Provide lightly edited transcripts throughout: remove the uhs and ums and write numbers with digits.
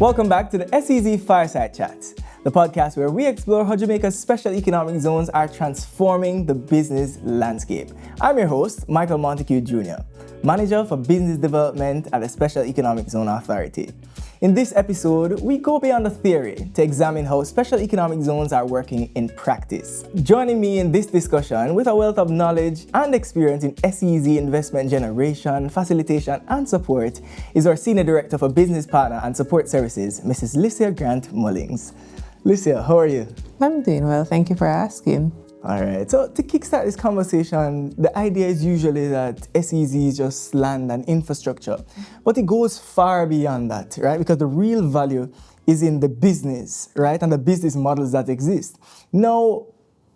Welcome back to the SEZ Fireside Chats, the podcast where we explore how Jamaica's special economic zones are transforming the business landscape. I'm your host, Michael Montague Jr., Manager for Business Development at the Special Economic Zone Authority. In this episode, we go beyond the theory to examine how special economic zones are working in practice. Joining me in this discussion with a wealth of knowledge and experience in SEZ investment generation, facilitation, and support is our Senior Director for Business Partner and Support Services, Mrs. Licia Grant Mullings. Licia, how are you? I'm doing well, thank you for asking. All right, so to kickstart this conversation, the idea is usually that SEZ is just land and infrastructure, but it goes far beyond that, right? Because the real value is in the business, right? And the business models that exist. Now,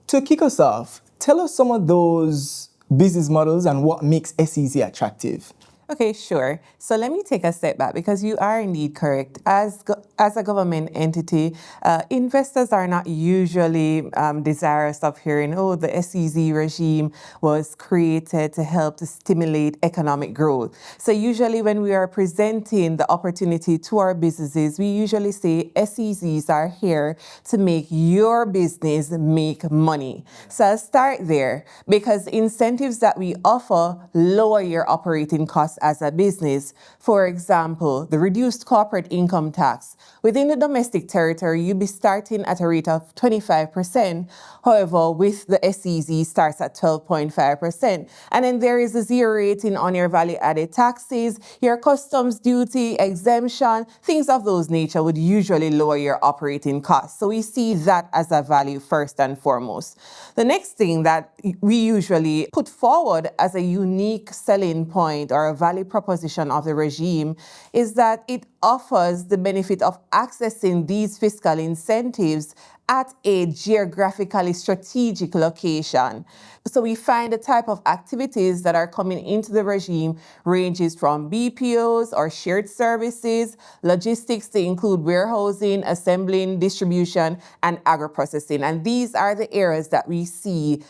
to kick us off, tell us some of those business models and what makes SEZ attractive. Okay, sure. So let me take a step back because you are indeed correct. As a government entity, investors are not usually desirous of hearing, oh, the SEZ regime was created to help to stimulate economic growth. So usually when we are presenting the opportunity to our businesses, we usually say SEZs are here to make your business make money. So I'll start there because incentives that we offer lower your operating costs as a business. For example, the reduced corporate income tax. Within the domestic territory, you'll be starting at a rate of 25%. However, with the SEZ starts at 12.5%. And then there is a zero rating on your value-added taxes, your customs duty, exemption, things of those nature would usually lower your operating costs. So we see that as a value first and foremost. The next thing that we usually put forward as a unique selling point or a value proposition of the regime is that it offers the benefit of accessing these fiscal incentives at a geographically strategic location. So we find the type of activities that are coming into the regime ranges from BPOs or shared services, logistics to include warehousing, assembling, distribution, and agro-processing. And these are the areas that we see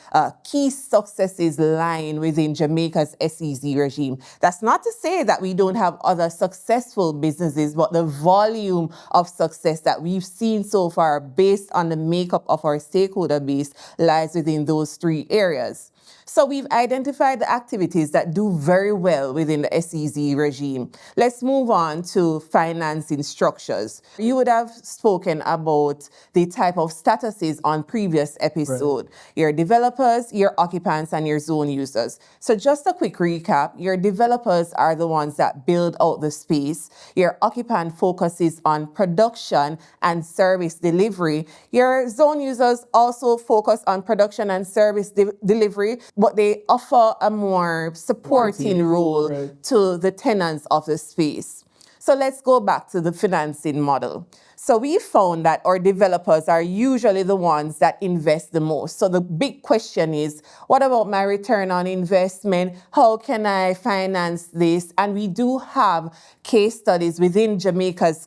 key successes lying within Jamaica's SEZ regime. That's not to say that we don't have other successful businesses, but the volume of success that we've seen so far based on the makeup of our stakeholder base lies within those three areas. So we've identified the activities that do very well within the SEZ regime. Let's move on to financing structures. You would have spoken about the type of statuses on previous episode. Right. Your developers, your occupants, and your zone users. So just a quick recap, your developers are the ones that build out the space. Your occupant focuses on production and service delivery. Your zone users also focus on production and service delivery, but they offer a more supporting role to the tenants of the space. So let's go back to the financing model. So we found that our developers are usually the ones that invest the most. So the big question is, what about my return on investment? How can I finance this? And we do have case studies within Jamaica's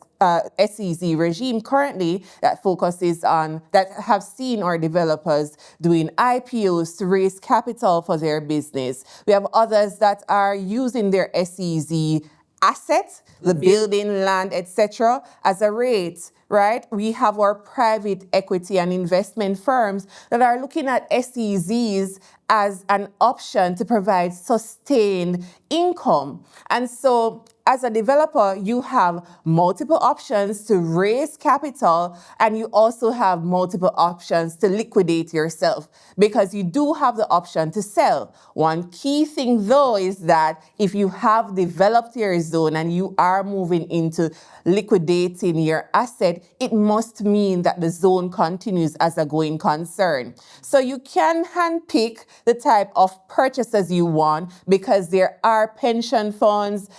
SEZ regime currently that focuses on, that have seen our developers doing IPOs to raise capital for their business. We have others that are using their SEZ assets, the building, land, etc., as a rate, right? We have our private equity and investment firms that are looking at SEZs as an option to provide sustained income. And so as a developer, you have multiple options to raise capital, and you also have multiple options to liquidate yourself because you do have the option to sell. One key thing, though, is that if you have developed your zone and you are moving into liquidating your asset, it must mean that the zone continues as a going concern. So you can handpick the type of purchases you want because there are pension funds,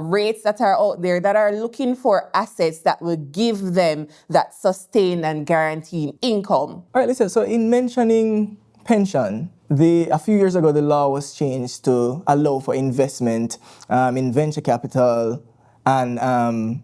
rates that are out there that are looking for assets that will give them that sustained and guaranteed income. All right, listen, so in mentioning pension, a few years ago, the law was changed to allow for investment in venture capital and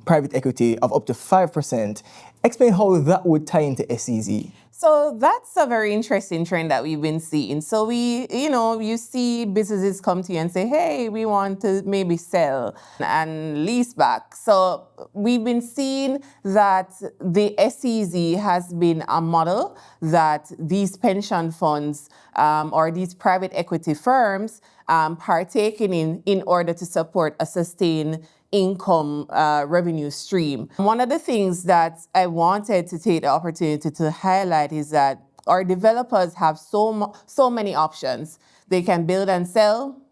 private equity of up to 5% Explain how that would tie into SEZ. So that's a very interesting trend that we've been seeing. So you see businesses come to you and say, hey, we want to maybe sell and lease back. So we've been seeing that the SEZ has been a model that these pension funds or these private equity firms partaking in order to support a sustained income revenue stream. One of the things that I wanted to take the opportunity to highlight is that our developers have so many options. They can build and sell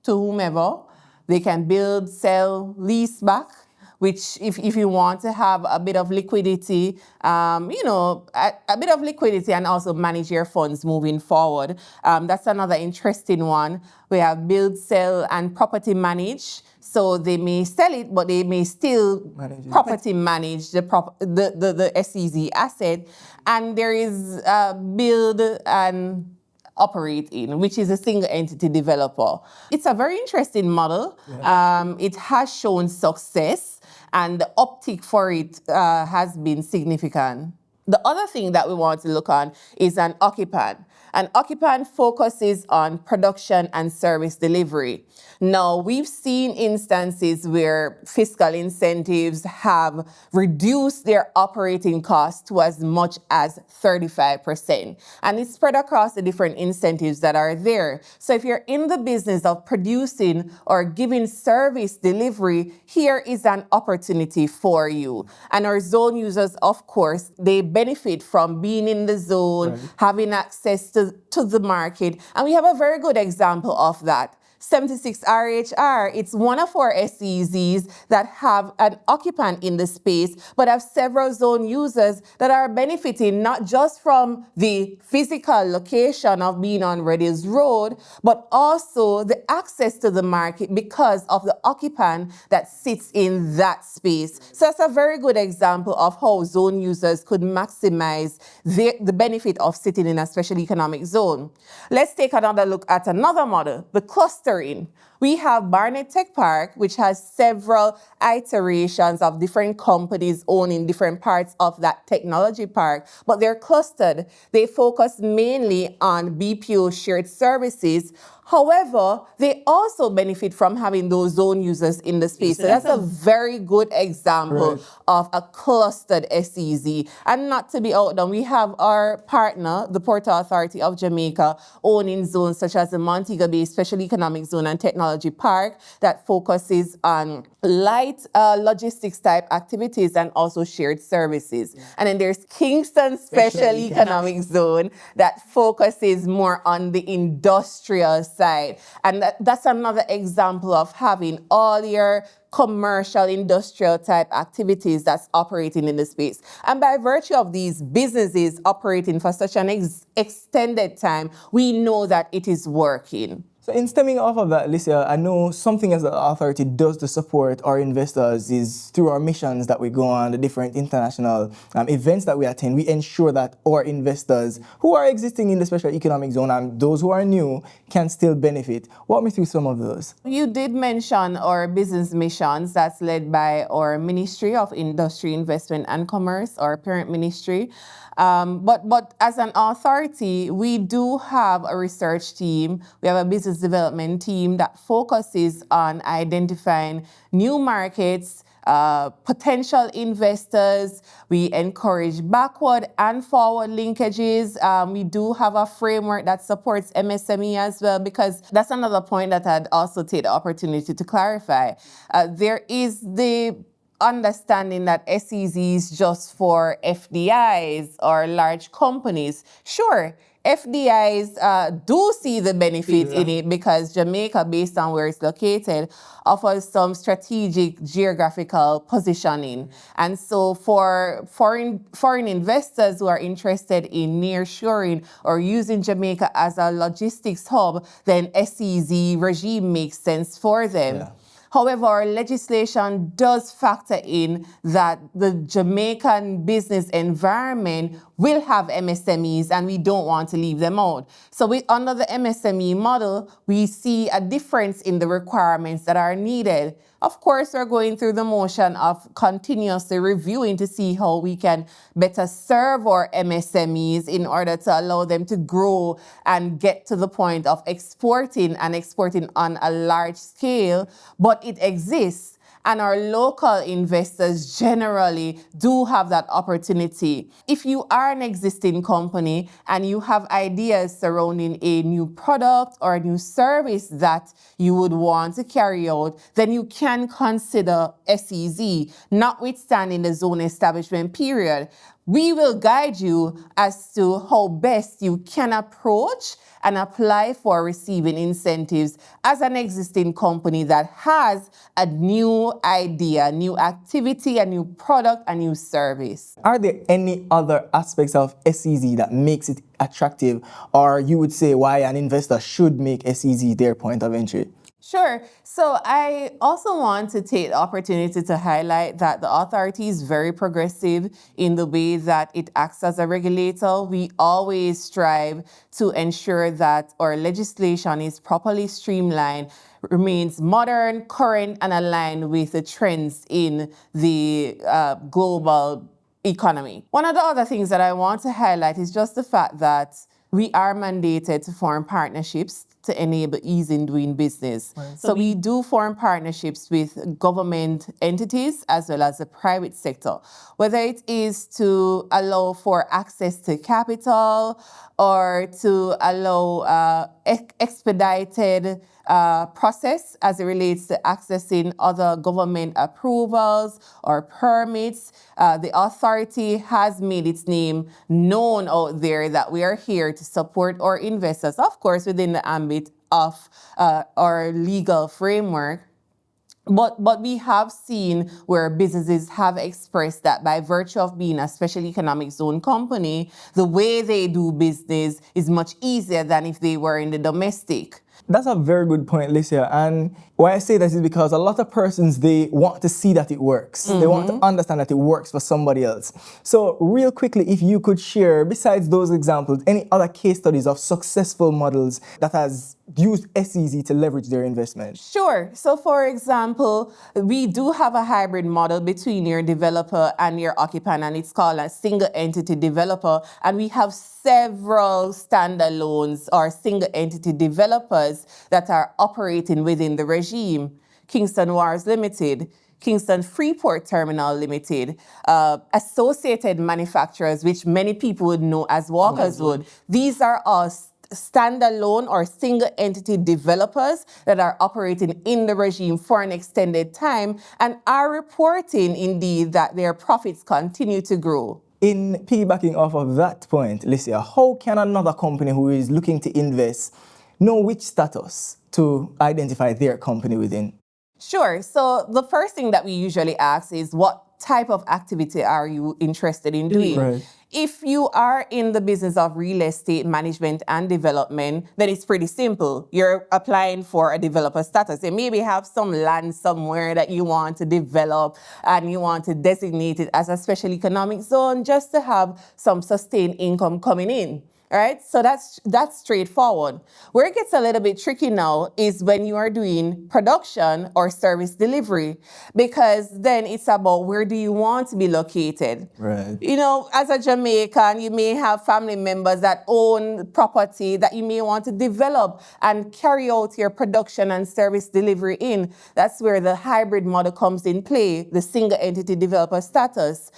to whomever. They can build, sell, lease back, which if you want to have a bit of liquidity, a bit of liquidity and also manage your funds moving forward. That's another interesting one. We have build, sell, and property manage. So they may sell it, but they may still property manage the SEZ asset. And there is build and operate in, which is a single entity developer. It's a very interesting model. Yeah. It has shown success, and the uptick for it has been significant. The other thing that we want to look on is an occupant. An occupant focuses on production and service delivery. Now, we've seen instances where fiscal incentives have reduced their operating costs to as much as 35%. And it's spread across the different incentives that are there. So if you're in the business of producing or giving service delivery, here is an opportunity for you. And our zone users, of course, they benefit from being in the zone, right, having access to the market. And we have a very good example of that. 76 RHR, it's one of our SEZs that have an occupant in the space, but have several zone users that are benefiting not just from the physical location of being on Reddy's Road, but also the access to the market because of the occupant that sits in that space. So that's a very good example of how zone users could maximize the benefit of sitting in a special economic zone. Let's take another look at another model, the clustering. We have Barnet Tech Park, which has several iterations of different companies owning different parts of that technology park, but they're clustered. They focus mainly on BPO shared services. However, they also benefit from having those zone users in the space. So that's a very good example, right, of a clustered SEZ. And not to be outdone, we have our partner, the Port Authority of Jamaica, owning zones such as the Montego Bay Special Economic Zone and Technology Park that focuses on light logistics type activities and also shared services. Yeah. And then there's Kingston Special Economic Zone that focuses more on the industrial side. And that's another example of having all your commercial, industrial type activities that's operating in the space. And by virtue of these businesses operating for such an extended time, we know that it is working. So in stemming off of that, Licia, I know something as the authority does to support our investors is through our missions that we go on, the different international events that we attend. We ensure that our investors who are existing in the special economic zone and those who are new can still benefit. Walk me through some of those. You did mention our business missions that's led by our Ministry of Industry, Investment and Commerce, our parent ministry. But as an authority, we do have a research team. We have a business development team that focuses on identifying new markets, potential investors. We encourage backward and forward linkages. We do have a framework that supports MSME as well, because that's another point that I'd also take the opportunity to clarify. There is the understanding that SEZ is just for FDIs or large companies. Sure, FDIs do see the benefit in it because Jamaica, based on where it's located, offers some strategic geographical positioning. And so for foreign investors who are interested in nearshoring or using Jamaica as a logistics hub, then SEZ regime makes sense for them. Yeah. However, our legislation does factor in that the Jamaican business environment will have MSMEs and we don't want to leave them out. So under the MSME model, we see a difference in the requirements that are needed. Of course, we're going through the motion of continuously reviewing to see how we can better serve our MSMEs in order to allow them to grow and get to the point of exporting on a large scale, but it exists. And our local investors generally do have that opportunity. If you are an existing company and you have ideas surrounding a new product or a new service that you would want to carry out, then you can consider SEZ, notwithstanding the zone establishment period. We will guide you as to how best you can approach and apply for receiving incentives as an existing company that has a new idea, new activity, a new product, a new service. Are there any other aspects of SEZ that makes it attractive, or you would say why an investor should make SEZ their point of entry? Sure. So I also want to take the opportunity to highlight that the authority is very progressive in the way that it acts as a regulator. We always strive to ensure that our legislation is properly streamlined, remains modern, current, and aligned with the trends in the global economy. One of the other things that I want to highlight is just the fact that we are mandated to form partnerships to enable ease in doing business. Right. So we do form partnerships with government entities as well as the private sector, whether it is to allow for access to capital or to allow expedited process as it relates to accessing other government approvals or permits. The authority has made its name known out there that we are here to support our investors, of course, within the ambit of our legal framework. But we have seen where businesses have expressed that by virtue of being a special economic zone company, the way they do business is much easier than if they were in the domestic. That's a very good point, Licia. And why I say that is because a lot of persons, they want to see that it works. Mm-hmm. They want to understand that it works for somebody else. So real quickly, if you could share, besides those examples, any other case studies of successful models that has used SEZ to leverage their investment? Sure. So for example, we do have a hybrid model between your developer and your occupant, and it's called a single entity developer. And we have several standalones or single entity developers that are operating within the regime. Kingston Wharves Limited, Kingston Freeport Terminal Limited, associated manufacturers, which many people would know as Walkers Wood. These are all standalone or single entity developers that are operating in the regime for an extended time and are reporting indeed that their profits continue to grow. In piggybacking off of that point, Licia, how can another company who is looking to invest know which status to identify their company within? Sure. So the first thing that we usually ask is, what type of activity are you interested in doing? Right. If you are in the business of real estate management and development, then it's pretty simple. You're applying for a developer status. You maybe have some land somewhere that you want to develop and you want to designate it as a special economic zone just to have some sustained income coming in. All right, so that's straightforward. Where it gets a little bit tricky now is when you are doing production or service delivery, because then it's about where do you want to be located. Right. You know, as a Jamaican, you may have family members that own property that you may want to develop and carry out your production and service delivery in. That's where the hybrid model comes in play, the single entity developer status.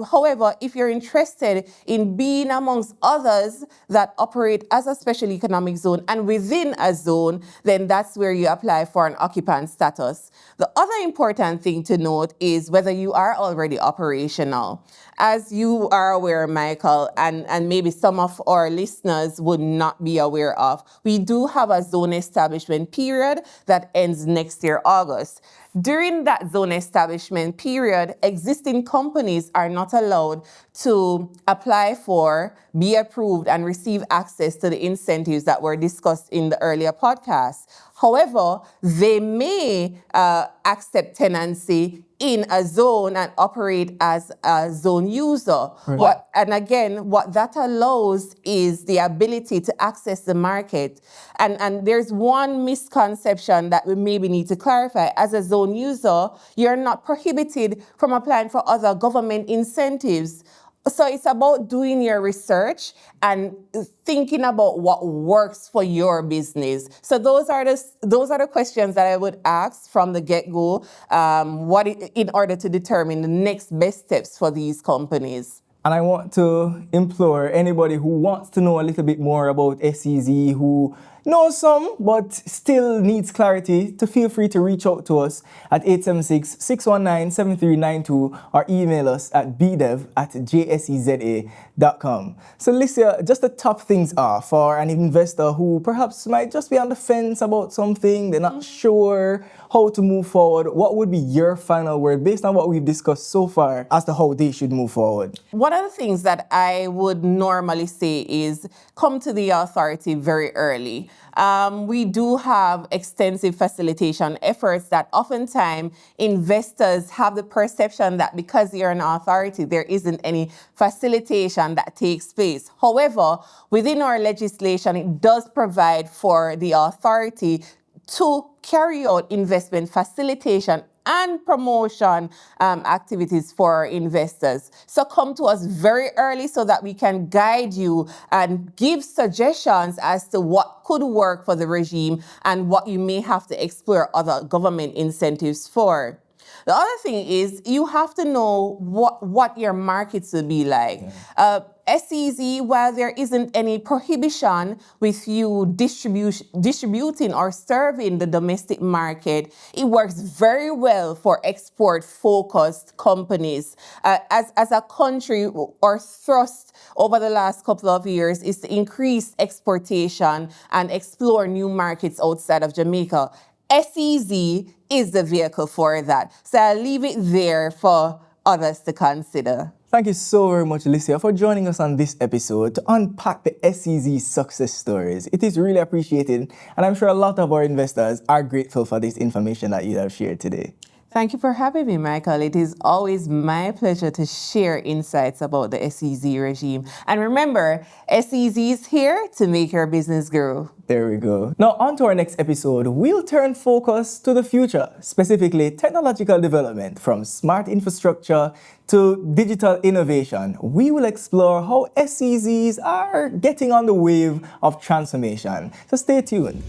However, if you're interested in being amongst others that operate as a special economic zone and within a zone, then that's where you apply for an occupant status. The other important thing to note is whether you are already operational. As you are aware, Michael, and maybe some of our listeners would not be aware of, we do have a zone establishment period that ends next year, August. During that zone establishment period, existing companies are not allowed to apply for, be approved, and receive access to the incentives that were discussed in the earlier podcast. However, they may accept tenancy in a zone and operate as a zone user. Right. And again, what that allows is the ability to access the market. And there's one misconception that we maybe need to clarify. As a zone user, you're not prohibited from applying for other government incentives. So it's about doing your research and thinking about what works for your business. So those are the questions that I would ask from the get-go, in order to determine the next best steps for these companies. And I want to implore anybody who wants to know a little bit more about SEZ, who knows some but still needs clarity, to feel free to reach out to us at 876-619-7392 or email us at bdev@jseza.com. So Licia, just to top things off for an investor who perhaps might just be on the fence about something, they're not sure how to move forward, what would be your final word based on what we've discussed so far as to how they should move forward? One of the things that I would normally say is come to the authority very early. We do have extensive facilitation efforts that oftentimes investors have the perception that because you're an authority, there isn't any facilitation that takes place. However, within our legislation, it does provide for the authority to carry out investment facilitation and promotion activities for investors. So come to us very early so that we can guide you and give suggestions as to what could work for the regime and what you may have to explore other government incentives for. The other thing is you have to know what your markets will be like. SEZ, while there isn't any prohibition with you distributing or serving the domestic market, it works very well for export-focused companies. As a country, our thrust over the last couple of years is to increase exportation and explore new markets outside of Jamaica. SEZ is the vehicle for that. So I'll leave it there for others to consider. Thank you so very much, Licia, for joining us on this episode to unpack the SEZ success stories. It is really appreciated, and I'm sure a lot of our investors are grateful for this information that you have shared today. Thank you for having me, Michael. It is always my pleasure to share insights about the SEZ regime. And remember, SEZ is here to make your business grow. There we go. Now, on to our next episode. We'll turn focus to the future, specifically technological development from smart infrastructure to digital innovation. We will explore how SEZs are getting on the wave of transformation. So stay tuned.